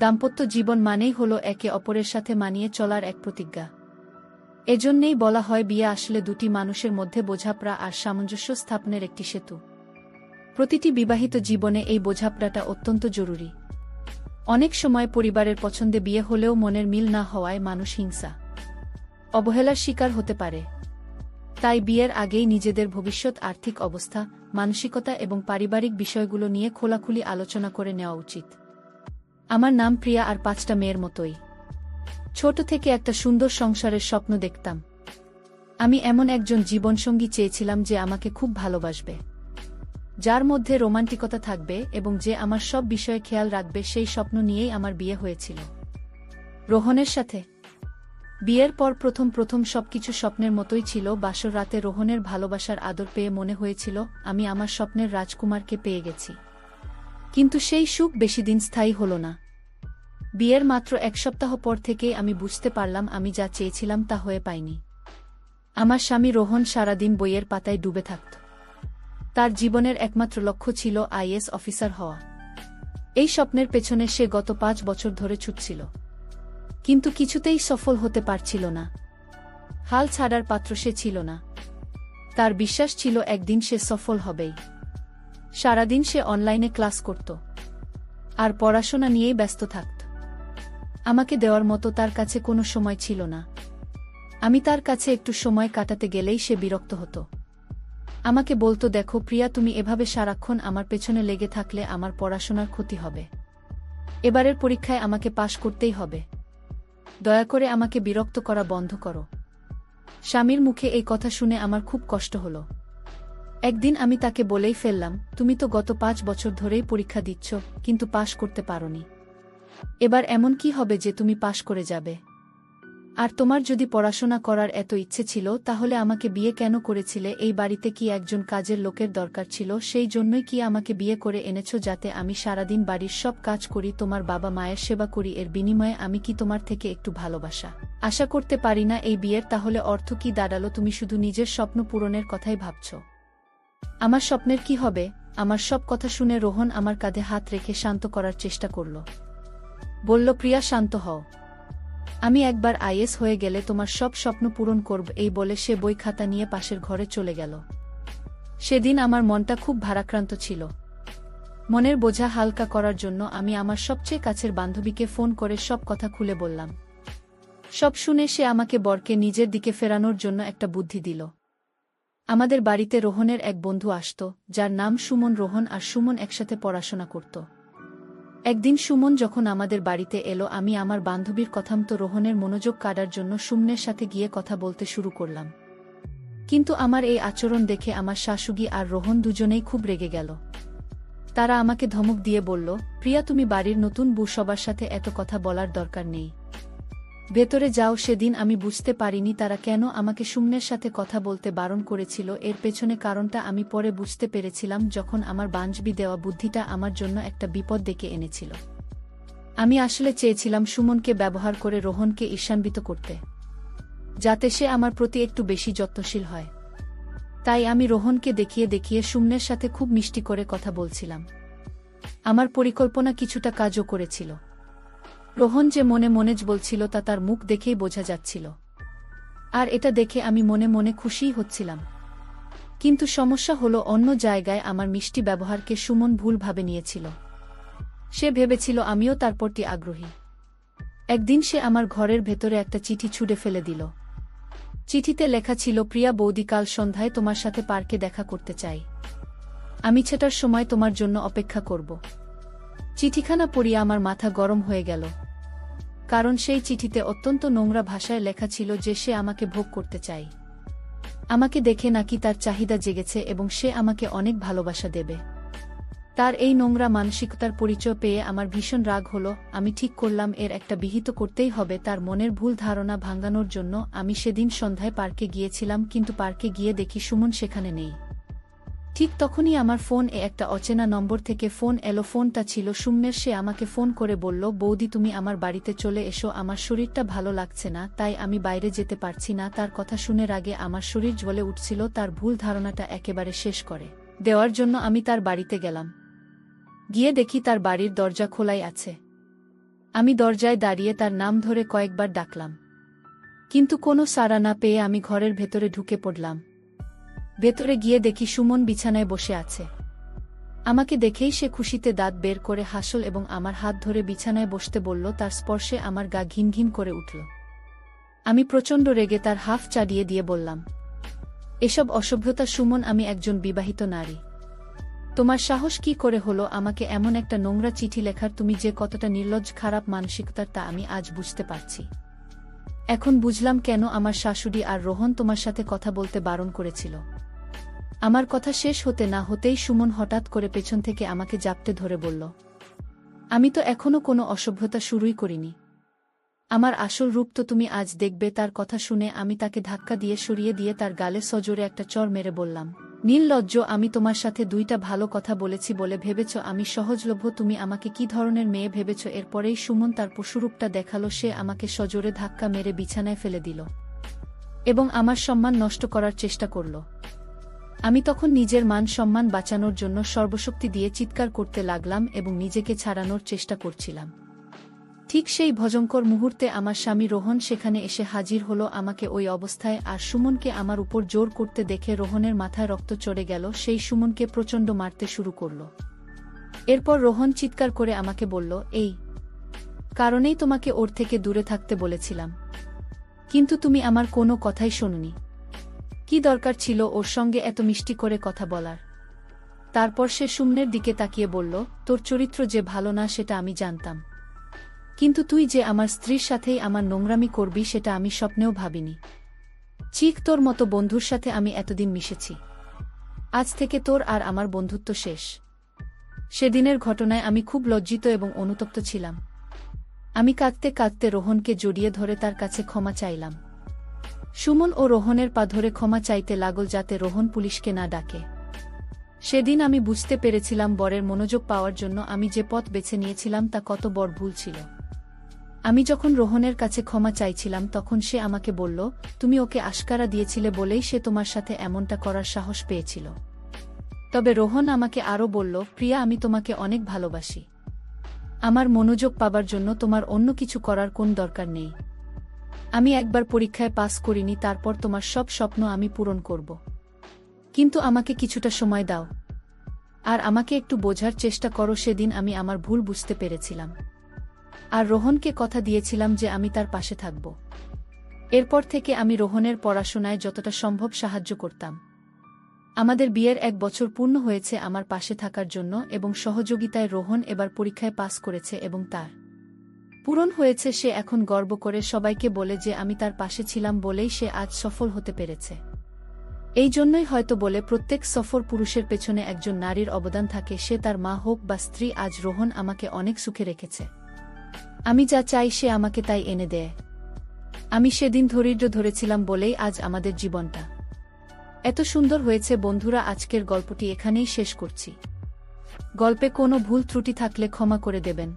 দাম্পত্য জীবন মানেই হলো একে অপরের সাথে মানিয়ে চলার এক প্রতিজ্ঞা। এজন্যেই বলা হয় বিয়ে আসলে দুটি মানুষের মধ্যে বোঝাপড়া আর সামঞ্জস্য স্থাপনের একটি সেতু। প্রতিটি বিবাহিত জীবনে এই বোঝাপড়াটা অত্যন্ত জরুরি। অনেক সময় পরিবারের পছন্দে বিয়ে হলেও মনের মিল না হওয়ায় মানুষ হিংসা, অবহেলার শিকার হতে পারে। তাই বিয়ের আগেই নিজেদের ভবিষ্যৎ, আর্থিক অবস্থা, মানসিকতা এবং পারিবারিক বিষয়গুলো নিয়ে খোলাখুলি আলোচনা করে নেওয়া উচিত। আমার নাম প্রিয়া, আর 5টা মেয়ের মতোই ছোট থেকে একটা সুন্দর সংসারের স্বপ্ন দেখতাম। আমি এমন একজন জীবনসঙ্গী চেয়েছিলাম যে আমাকে খুব ভালোবাসবে, যার মধ্যে রোমান্টিকতা থাকবে এবং যে আমার সব বিষয়ে খেয়াল রাখবে। সেই স্বপ্ন নিয়েই আমার বিয়ে হয়েছিল রোহনের সাথে। বিয়ের পর প্রথম সবকিছু স্বপ্নের মতোই ছিল। বাসর রাতে রোহনের ভালোবাসার আদর পেয়ে মনে হয়েছিল আমি আমার স্বপ্নের রাজকুমারকে পেয়ে গেছি। কিন্তু সেই সুখ বেশিদিন স্থায়ী হল না। বিয়ের মাত্র 1 সপ্তাহ পর থেকেই আমি বুঝতে পারলাম আমি যা চেয়েছিলাম তা হয়ে পাইনি। আমার স্বামী রোহন সারাদিন বইয়ের পাতায় ডুবে থাকত। তার জীবনের একমাত্র লক্ষ্য ছিল আইএএস অফিসার হওয়া। এই স্বপ্নের পেছনে সে গত 5 বছর ধরে ছুটছিল, কিন্তু কিছুতেই সফল হতে পারছিল না। হাল ছাড়ার পাত্র সে ছিল না। তার বিশ্বাস ছিল একদিন সে সফল হবেই। সারাদিন সে অনলাইনে ক্লাস করত আর পড়াশোনা নিয়েই ব্যস্ত থাকত। আমাকে দেওয়ার মতো তার কাছে কোনো সময় ছিল না। আমি তার কাছে একটু সময় কাটাতে গেলেই সে বিরক্ত হতো। আমাকে বলতো, দেখো প্রিয়া, তুমি এভাবে সারাক্ষণ আমার পেছনে লেগে থাকলে আমার পড়াশোনার ক্ষতি হবে। এবারের পরীক্ষায় আমাকে পাশ করতেই হবে। দয়া করে আমাকে বিরক্ত করা বন্ধ করো। স্বামীর মুখে এই কথা শুনে আমার খুব কষ্ট হলো। একদিন আমি তাকে বলেই ফেললাম, তুমি তো গত 5 বছর ধরেই পরীক্ষা দিচ্ছ, কিন্তু পাশ করতে পারোনি। এবার এমন কি হবে যে তুমি পাশ করে যাবে? আর তোমার যদি পড়াশোনা করার এত ইচ্ছে ছিল তাহলে আমাকে বিয়ে কেন করেছিলে? এই বাড়িতে কি একজন কাজের লোকের দরকার ছিল? সেই জন্যই কি আমাকে বিয়ে করে এনেছো যাতে আমি সারাদিন বাড়ির সব কাজ করি, তোমার বাবা মায়ের সেবা করি? এর বিনিময়ে আমি কি তোমার থেকে একটু ভালোবাসা আশা করতে পারি না? এই বিয়ের তাহলে অর্থ কি দাঁড়ালো? তুমি শুধু নিজের স্বপ্ন পূরণের কথাই ভাবছ। আমার স্বপ্নের কি হবে? আমার সব কথা শুনে রোহন আমার কাঁধে হাত রেখে শান্ত করার চেষ্টা করল। বলল, প্রিয়া, শান্ত হও। আমি একবার আইএস হয়ে গেলে তোমার সব স্বপ্ন পূরণ করব। এই বলে সে বই খাতা নিয়ে পাশের ঘরে চলে গেল। সেদিন আমার মনটা খুব ভারাক্রান্ত ছিল। মনের বোঝা হালকা করার জন্য আমি আমার সবচেয়ে কাছের বান্ধবীকে ফোন করে সব কথা খুলে বললাম। সব শুনে সে আমাকে বরকে নিজের দিকে ফেরানোর জন্য একটা বুদ্ধি দিল। আমাদের বাড়িতে রোহনের এক বন্ধু আসত, যার নাম সুমন। রোহন আর সুমন একসাথে পড়াশোনা করত। একদিন সুমন যখন আমাদের বাড়িতে এলো, আমি আমার বান্ধবীর কথামতো রোহনের মনোযোগ কাড়ার জন্য সুমনের সাথে গিয়ে কথা বলতে শুরু করলাম। কিন্তু আমার এই আচরণ দেখে আমার শাশুড়ি আর রোহন দুজনেই খুব রেগে গেল। তারা আমাকে ধমক দিয়ে বলল, প্রিয়া, তুমি বাড়ির নতুন বউ, সবার সাথে এত কথা বলার দরকার নেই, ভেতরে যাও। সেদিন আমি বুঝতে পারিনি তারা কেন আমাকে সুমনের সাথে কথা বলতে বারণ করেছিল। এর পেছনে কারণটা আমি পরে বুঝতে পেরেছিলাম, যখন আমার বান্ধবী দেওয়া বুদ্ধিটা আমার জন্য একটা বিপদ ডেকে এনেছিল। আমি আসলে চেয়েছিলাম সুমনকে ব্যবহার করে রোহনকে ঈর্ষান্বিত করতে, যাতে সে আমার প্রতি একটু বেশি যত্নশীল হয়। তাই আমি রোহনকে দেখিয়ে দেখিয়ে সুমনের সাথে খুব মিষ্টি করে কথা বলছিলাম। আমার পরিকল্পনা কিছুটা কাজও করেছিল। রোহন যে মনে মনে বলছিল তা তার মুখ দেখেই বোঝা যাচ্ছিল। আর এটা দেখে আমি মনে মনে খুশিই হচ্ছিলাম। কিন্তু সমস্যা হলো, অন্য জায়গায় আমার মিষ্টি ব্যবহারকে সুমন ভুলভাবে নিয়েছিল। সে ভেবেছিল আমিও তার প্রতি আগ্রহী। একদিন সে আমার ঘরের ভেতরে একটা চিঠি ছুঁড়ে ফেলে দিল। চিঠিতে লেখা ছিল, প্রিয়া বৌদি, কাল সন্ধ্যায় তোমার সাথে পার্কে দেখা করতে চাই। আমি সেটার সময় তোমার জন্য অপেক্ষা করব। চিঠিখানা পড়িয়া আমার মাথা গরম হয়ে গেল, কারণ সেই চিঠিতে অত্যন্ত নোংরা ভাষায় লেখা ছিল যে সে আমাকে ভোগ করতে চায়। আমাকে দেখে নাকি তার চাহিদা জেগেছে এবং সে আমাকে অনেক ভালোবাসা দেবে। তার এই নোংরা মানসিকতার পরিচয় পেয়ে আমার ভীষণ রাগ হলো। আমি ঠিক করলাম এর একটা বিহিত করতেই হবে। তার মনের ভুল ধারণা ভাঙানোর জন্য আমি সেদিন সন্ধ্যায় পার্কে গিয়েছিলাম, কিন্তু পার্কে গিয়ে দেখি সুমন সেখানে নেই। ঠিক তখনই আমার ফোনে একটা অচেনা নম্বর থেকে ফোন এলো। ফোনটা ছিল সুমনের। সে আমাকে ফোন করে বলল, বৌদি, তুমি আমার বাড়িতে চলে এসো, আমার শরীরটা ভালো লাগছে না, তাই আমি বাইরে যেতে পারছি না। তার কথা শুনে রাগে আমার শরীর জ্বলে উঠছিল। তার ভুল ধারণাটা একেবারে শেষ করে দেওয়ার জন্য আমি তার বাড়িতে গেলাম। গিয়ে দেখি তার বাড়ির দরজা খোলাই আছে। আমি দরজায় দাঁড়িয়ে তার নাম ধরে কয়েকবার ডাকলাম, কিন্তু কোনো সাড়া না পেয়ে আমি ঘরের ভেতরে ঢুকে পড়লাম। ভেতরে গিয়ে দেখি সুমন বিছানায় বসে আছে। আমাকে দেখেই সে খুশিতে দাঁত বের করে হাসল এবং আমার হাত ধরে বিছানায় বসতে বলল। তার স্পর্শে আমার গা ঘিন ঘিন করে উঠল। আমি প্রচণ্ড রেগে তার হাফ চাড়িয়ে দিয়ে বললাম, এসব অসভ্যতা সুমন, আমি একজন বিবাহিত নারী। তোমার সাহস কি করে হলো আমাকে এমন একটা নোংরা চিঠি লেখার? তুমি যে কতটা নির্লজ্জ, খারাপ মানসিকতার তা আমি আজ বুঝতে পারছি। এখন বুঝলাম কেন আমার শাশুড়ি আর রোহন তোমার সাথে কথা বলতে বারণ করেছিল। আমার কথা শেষ হতে না হতেই সুমন হঠাৎ করে পেছন থেকে আমাকে জাপটে ধরে বলল, আমি তো এখনো কোনো অসভ্যতা শুরুই করিনি। আমার আসল রূপ তো তুমি আজ দেখবে। তার কথা শুনে আমি তাকে ধাক্কা দিয়ে সরিয়ে দিয়ে তার গালে সজোরে একটা চড় মেরে বললাম, নির্লজ্জ, আমি তোমার সাথে দুইটা ভালো কথা বলেছি বলে ভেবেছ আমি সহজলভ্য? তুমি আমাকে কি ধরনের মেয়ে ভেবেছ? এরপরেই সুমন তার পশুরূপটা দেখালো। সে আমাকে সজোরে ধাক্কা মেরে বিছানায় ফেলে দিল এবং আমার সম্মান নষ্ট করার চেষ্টা করল। আমি তখন নিজের মান সম্মান বাঁচানোর জন্য সর্বশক্তি দিয়ে চিৎকার করতে লাগলাম এবং নিজেকে ছাড়ানোর চেষ্টা করছিলাম। ঠিক সেই ভয়ঙ্কর মুহূর্তে আমার স্বামী রোহন সেখানে এসে হাজির হলো। আমাকে ওই অবস্থায় আর সুমনকে আমার উপর জোর করতে দেখে রোহনের মাথায় রক্ত চড়ে গেল। সেই সুমনকে প্রচণ্ড মারতে শুরু করল। এরপর রোহন চিৎকার করে আমাকে বলল, এই কারণেই তোমাকে ওর থেকে দূরে থাকতে বলেছিলাম, কিন্তু তুমি আমার কোনো কথাই শোনোনি। কি দরকার ছিল ওর সঙ্গে এত মিষ্টি করে কথা বলার? তারপর সে সুমনের দিকে তাকিয়ে বলল, তোর চরিত্র যে ভালো না সেটা আমি জানতাম, কিন্তু তুই যে আমার স্ত্রীর সাথেই আমার নোংরামি করবি সেটা আমি স্বপ্নেও ভাবিনি। চিক, তোর মতো বন্ধুর সাথে আমি এতদিন মিশেছি, আজ থেকে তোর আর আমার বন্ধুত্ব শেষ। সেদিনের ঘটনায় আমি খুব লজ্জিত এবং অনুতপ্ত ছিলাম। আমি কাঁদতে কাঁদতে রোহনকে জড়িয়ে ধরে তার কাছে ক্ষমা চাইলাম। সুমন ও রোহনের পা ধরে ক্ষমা চাইতে লাগল যাতে রোহন পুলিশকে না ডাকে। সেদিন আমি বুঝতে পেরেছিলাম বরের মনোযোগ পাওয়ার জন্য আমি যে পথ বেছে নিয়েছিলাম তা কত বড় ভুল ছিল। আমি যখন রোহনের কাছে ক্ষমা চাইছিলাম তখন সে আমাকে বলল, তুমি ওকে আশকারা দিয়েছিলে বলেই সে তোমার সাথে এমনটা করার সাহস পেয়েছিল। তবে রোহন আমাকে আরও বলল, প্রিয়া, আমি তোমাকে অনেক ভালোবাসি। আমার মনোযোগ পাবার জন্য তোমার অন্য কিছু করার কোন দরকার নেই। আমি একবার পরীক্ষায় পাস করিনি, তারপর তোমার সব স্বপ্ন আমি পূরণ করব। কিন্তু আমাকে কিছুটা সময় দাও আর আমাকে একটু বোঝার চেষ্টা করো। সেদিন আমি আমার ভুল বুঝতে পেরেছিলাম আর রোহনকে কথা দিয়েছিলাম যে আমি তার পাশে থাকব। এরপর থেকে আমি রোহনের পড়াশোনায় যতটা সম্ভব সাহায্য করতাম। আমাদের বিয়ের 1 বছর পূর্ণ হয়েছে আমার পাশে থাকার জন্য এবং সহযোগিতায় রোহন এবার পরীক্ষায় পাস করেছে এবং তার পূরণ হয়েছে। সে এখন গর্ব করে সবাইকে বলে যে আমি তার পাশে ছিলাম বলেই সে আজ সফল হতে পেরেছে। এই জন্যই হয়তো বলে প্রত্যেক সফল পুরুষের পেছনে একজন নারীর অবদান থাকে, সে তার মা হোক বা স্ত্রী। আজ রোহন আমাকে অনেক সুখে রেখেছে। আমি যা চাই সে আমাকে তাই এনে দেয়। আমি সেদিন ধৈর্য ধরেছিলাম বলেই আজ আমাদের জীবনটা এত সুন্দর হয়েছে। বন্ধুরা, আজকের গল্পটি এখানেই শেষ করছি। গল্পে কোনো ভুল ত্রুটি থাকলে ক্ষমা করে দেবেন।